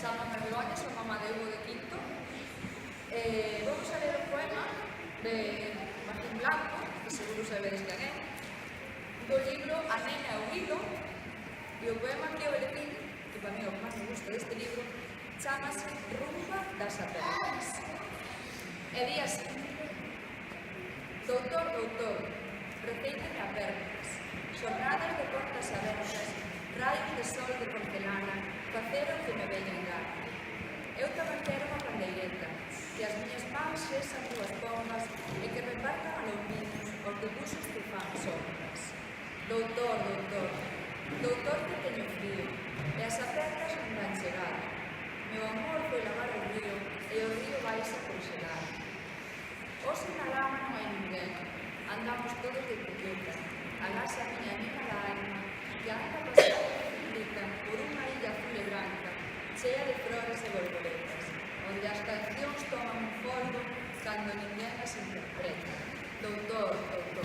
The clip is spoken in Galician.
Chámame Begoña, son mamá de Hugo de Quinto. Vamos a ler o poema de Martín Blanco, que seguro sabedes quen é, do libro A nena e o hilo, e o poema que eu elegí, que para mí é o que máis me gusta deste libro, chamase Rumba das Apertas. E di así: doutor, doutor, receítame apertas, xornadas de portas abertas, raios de sol de porcelana, facero que me veña en gana. Eu tamén quero unha pandeireta, que as miñas mans xesan dúas pombas e que repartan a loumiños os dibuxos que fan sombras. Doutor, doutor, doutor que teño frío, e as apertas non dan chegada. Meu amor foi lavar o río, e o río vaise a congelar. Hoxe na lama non hai ninguén, andamos todos de etiqueta, alás a miña nena da alma, que anda pasada de por unha illa azul e branca, chea de flores e borboletas, onde as cancións toman un polvo cando ninguén as interpreta. Doutor, doutor.